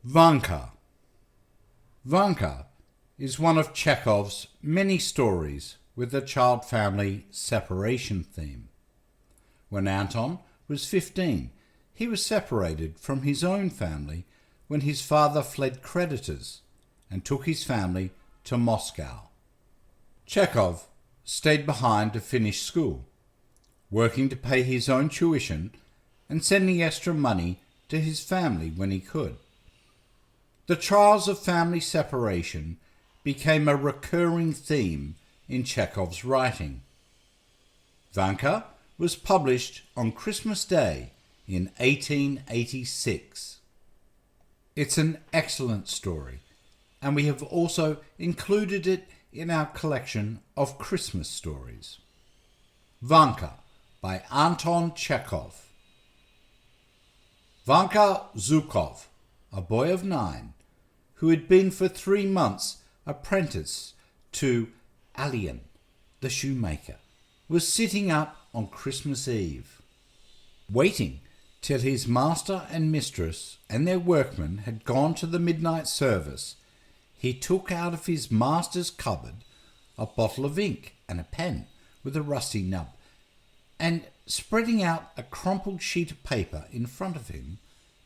Vanka. Vanka is one of Chekhov's many stories with a child family separation theme. When Anton was 15, he was separated from his own family when his father fled creditors and took his family to Moscow. Chekhov stayed behind to finish school, working to pay his own tuition and sending extra money to his family when he could. The trials of family separation became a recurring theme in Chekhov's writing. Vanka was published on Christmas Day in 1886. It's an excellent story, and we have also included it in our collection of Christmas stories. Vanka by Anton Chekhov. Vanka Zhukov, a boy of 9, who had been for 3 months apprentice to Alien, the shoemaker, was sitting up on Christmas Eve, waiting till his master and mistress and their workmen had gone to the midnight service. He took out of his master's cupboard a bottle of ink and a pen with a rusty nub, and spreading out a crumpled sheet of paper in front of him,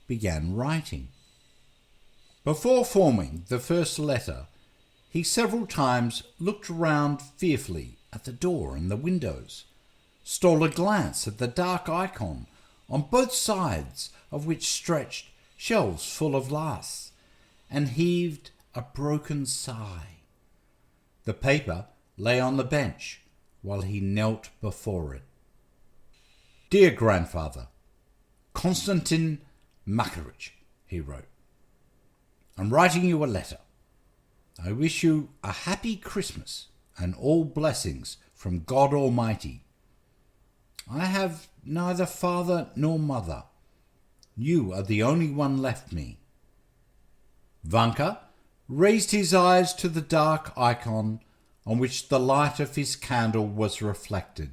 began writing. Before forming the first letter, he several times looked round fearfully at the door and the windows, stole a glance at the dark icon on both sides of which stretched shelves full of lasts, and heaved a broken sigh. The paper lay on the bench while he knelt before it. Dear Grandfather, Konstantin Makarich, he wrote, I'm writing you a letter. I wish you a happy Christmas and all blessings from God Almighty. I have neither father nor mother. You are the only one left me. Vanka raised his eyes to the dark icon on which the light of his candle was reflected,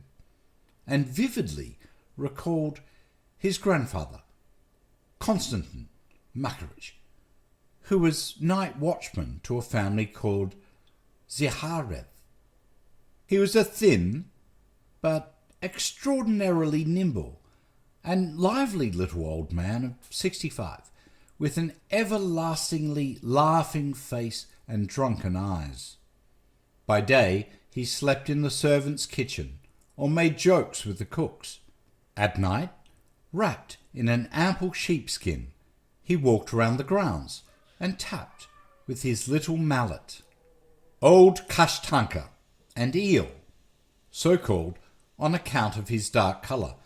and vividly recalled his grandfather, Konstantin Makarich, who was night watchman to a family called Ziharev. He was a thin but extraordinarily nimble and lively little old man of 65, with an everlastingly laughing face and drunken eyes. By day he slept in the servants' kitchen or made jokes with the cooks. At night, wrapped in an ample sheepskin, he walked around the grounds and tapped with his little mallet. Old Kashtanka and Eel, so called on account of his dark colour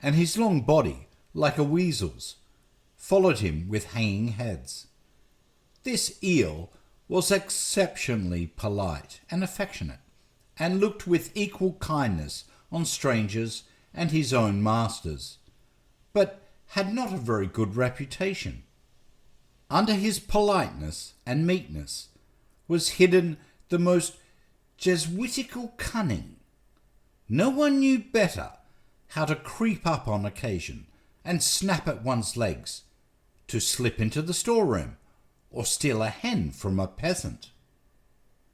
and his long body like a weasel's, followed him with hanging heads. This Eel was exceptionally polite and affectionate, and looked with equal kindness on strangers and his own masters, but had not a very good reputation. Under his politeness and meekness was hidden the most Jesuitical cunning. No one knew better how to creep up on occasion and snap at one's legs, to slip into the storeroom, or steal a hen from a peasant.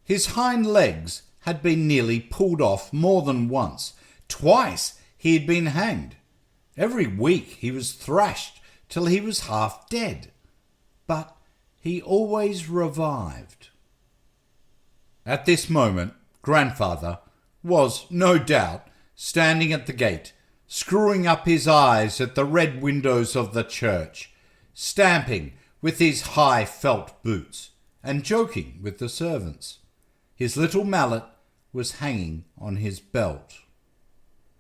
His hind legs had been nearly pulled off more than once. Twice he had been hanged. Every week he was thrashed till he was half dead. But he always revived. At this moment, Grandfather was, no doubt, standing at the gate, screwing up his eyes at the red windows of the church, stamping with his high felt boots, and joking with the servants. His little mallet was hanging on his belt.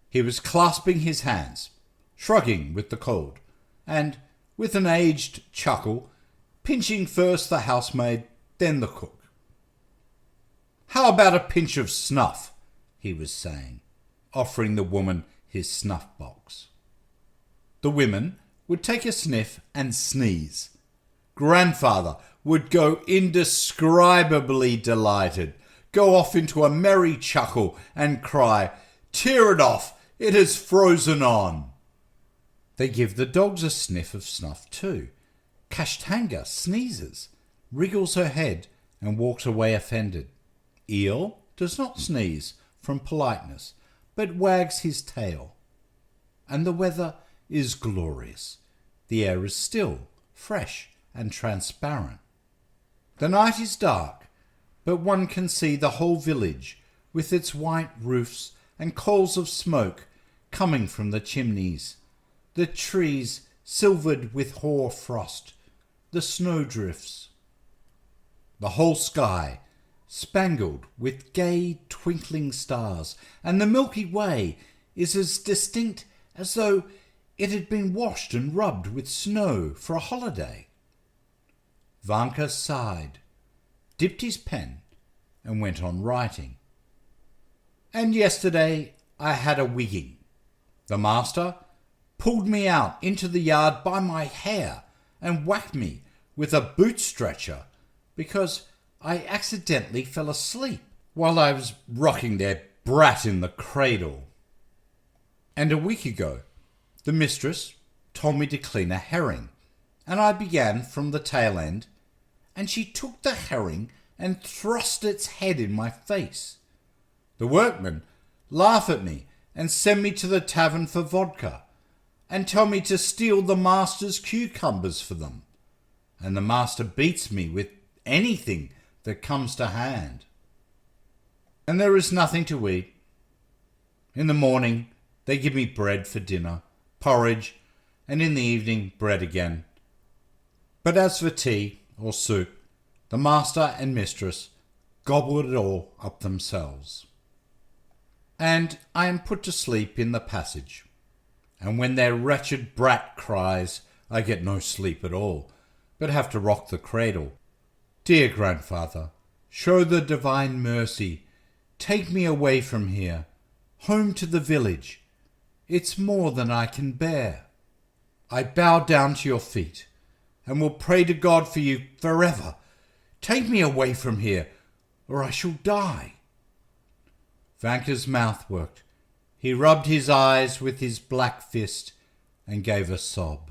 He was clasping his hands, shrugging with the cold, and, with an aged chuckle, pinching first the housemaid, then the cook. How about a pinch of snuff? He was saying, offering the woman his snuff box. The women would take a sniff and sneeze. Grandfather would go indescribably delighted, go off into a merry chuckle and cry, "Tear it off, it has frozen on." They give the dogs a sniff of snuff too, Kashtanka sneezes, wriggles her head, and walks away offended. Eel does not sneeze from politeness, but wags his tail. And the weather is glorious. The air is still, fresh, and transparent. The night is dark, but one can see the whole village with its white roofs and coals of smoke coming from the chimneys, the trees silvered with hoar frost, the snowdrifts, the whole sky spangled with gay twinkling stars, and the Milky Way is as distinct as though it had been washed and rubbed with snow for a holiday. Vanka sighed, dipped his pen, and went on writing. And yesterday I had a wigging. The master pulled me out into the yard by my hair and whacked me with a boot stretcher because I accidentally fell asleep while I was rocking their brat in the cradle. And a week ago, the mistress told me to clean a herring, and I began from the tail end, and she took the herring and thrust its head in my face. The workmen laugh at me and send me to the tavern for vodka, and tell me to steal the master's cucumbers for them, and the master beats me with anything that comes to hand. And there is nothing to eat. In the morning they give me bread for dinner, porridge, and in the evening bread again. But as for tea or soup, the master and mistress gobble it all up themselves. And I am put to sleep in the passage, and when their wretched brat cries, I get no sleep at all, but have to rock the cradle. Dear grandfather, show the divine mercy. Take me away from here, home to the village. It's more than I can bear. I bow down to your feet, and will pray to God for you forever. Take me away from here, or I shall die. Vanka's mouth worked. He rubbed his eyes with his black fist and gave a sob.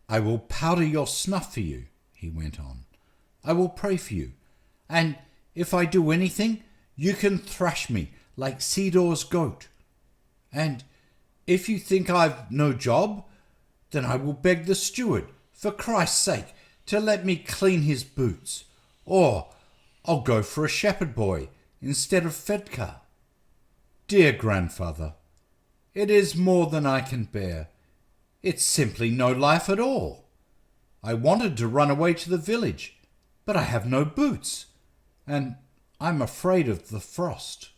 I will powder your snuff for you, he went on. I will pray for you, and if I do anything, you can thrash me like Sidor's goat. And if you think I've no job, then I will beg the steward, for Christ's sake, to let me clean his boots, or I'll go for a shepherd boy instead of Fedka. Dear grandfather, it is more than I can bear. It's simply no life at all. I wanted to run away to the village, but I have no boots, and I'm afraid of the frost.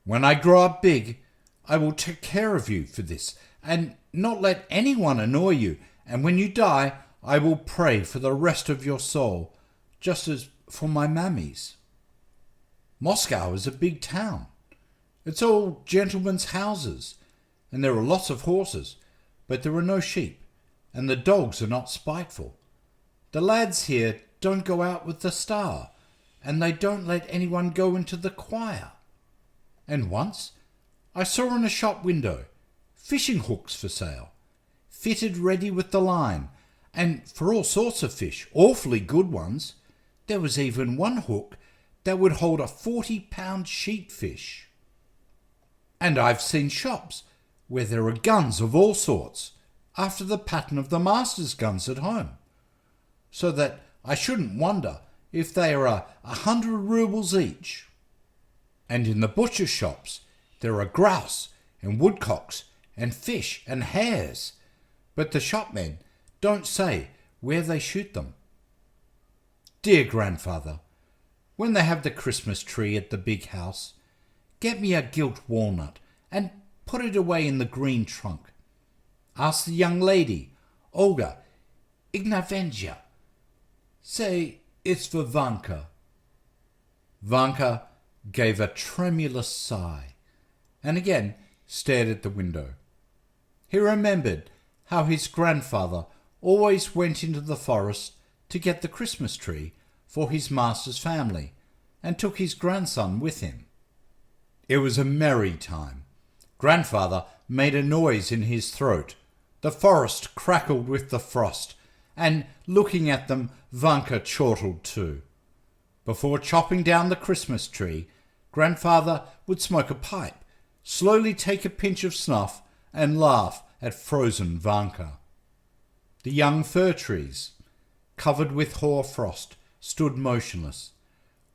When I grow up big, I will take care of you for this, and not let anyone annoy you, and when you die, I will pray for the rest of your soul, just as for my mammy's. Moscow is a big town. It's all gentlemen's houses, and there are lots of horses, but there are no sheep, and the dogs are not spiteful. The lads here don't go out with the star, and they don't let anyone go into the choir. And once I saw in a shop window fishing hooks for sale, fitted ready with the line, and for all sorts of fish, awfully good ones. There was even one hook that would hold a 40-pound sheepfish. And I've seen shops where there are guns of all sorts, after the pattern of the master's guns at home, so that I shouldn't wonder if they are 100 rubles each. And in the butcher shops there are grouse and woodcocks and fish and hares, but the shopmen don't say where they shoot them. Dear grandfather, when they have the Christmas tree at the big house, get me a gilt walnut and put it away in the green trunk. Ask the young lady, Olga Ignavenja. Say it's for Vanka. Vanka gave a tremulous sigh and again stared at the window. He remembered how his grandfather always went into the forest to get the Christmas tree for his master's family and took his grandson with him. It was a merry time. Grandfather made a noise in his throat. The forest crackled with the frost, and looking at them, Vanka chortled too. Before chopping down the Christmas tree, Grandfather would smoke a pipe, slowly take a pinch of snuff, and laugh at frozen Vanka. The young fir trees, covered with hoar frost, stood motionless,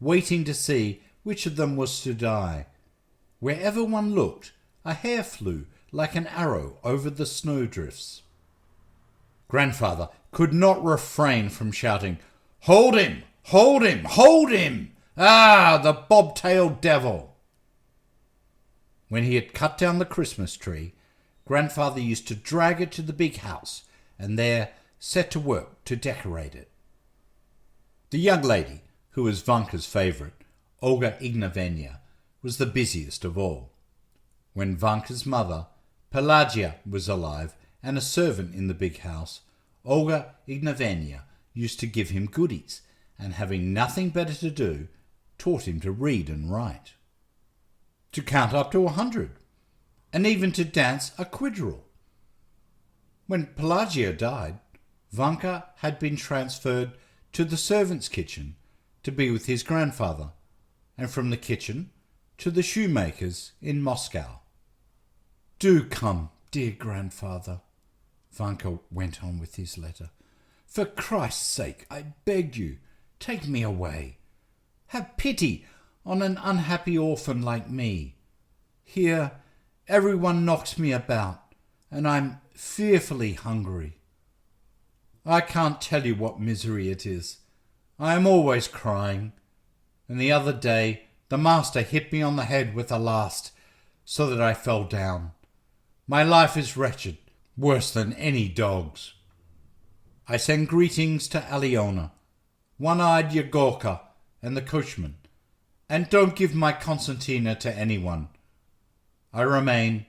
waiting to see which of them was to die. Wherever one looked, a hare flew like an arrow over the snowdrifts. Grandfather could not refrain from shouting, "Hold him! Hold him! Hold him! Ah, the bobtailed devil!" When he had cut down the Christmas tree, Grandfather used to drag it to the big house and there set to work to decorate it. The young lady, who was Vanka's favourite, Olga Ignatyevna, was the busiest of all. When Vanka's mother, Pelagia, was alive and a servant in the big house, Olga Ignatyevna used to give him goodies, and having nothing better to do, taught him to read and write, to count up to 100, and even to dance a quadrille. When Pelagia died, Vanka had been transferred to the servants' kitchen to be with his grandfather, and from the kitchen to the shoemaker's in Moscow. "Do come, dear grandfather," Vanka went on with his letter. "For Christ's sake, I beg you, take me away. Have pity on an unhappy orphan like me. Here, everyone knocks me about, and I'm fearfully hungry. I can't tell you what misery it is. I am always crying, and the other day the master hit me on the head with a last, so that I fell down. My life is wretched, worse than any dog's. I send greetings to Aliona, One-Eyed Yegorka, and the coachman, and don't give my concertina to anyone. I remain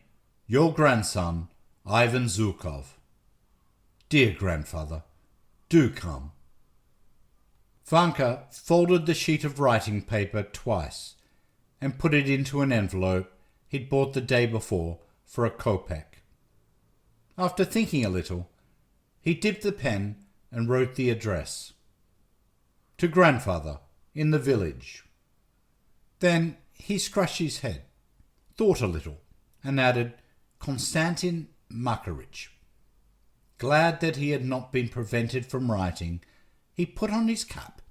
your grandson, Ivan Zhukov. Dear grandfather, do come." Vanka folded the sheet of writing paper twice and put it into an envelope he'd bought the day before for a kopeck. After thinking a little, he dipped the pen and wrote the address. To grandfather in the village. Then he scratched his head, thought a little, and added, Konstantin Makarich. Glad that he had not been prevented from writing, he put on his cap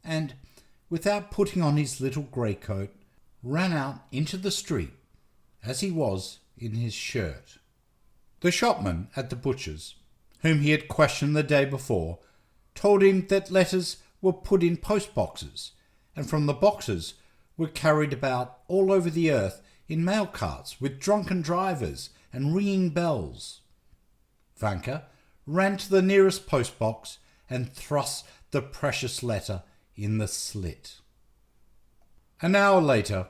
and, without putting on his little greatcoat, ran out into the street as he was in his shirt. The shopman at the butcher's, whom he had questioned the day before, told him that letters were put in post boxes, and from the boxes were carried about all over the earth in mail carts with drunken drivers and ringing bells. Vanka ran to the nearest post box and thrust the precious letter in the slit. An hour later,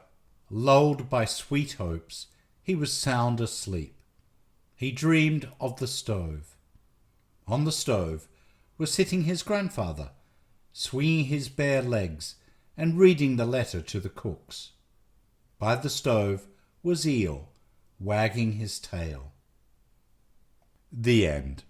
lulled by sweet hopes, he was sound asleep. He dreamed of the stove. On the stove was sitting his grandfather, swinging his bare legs and reading the letter to the cooks. By the stove was Eel, wagging his tail. The end.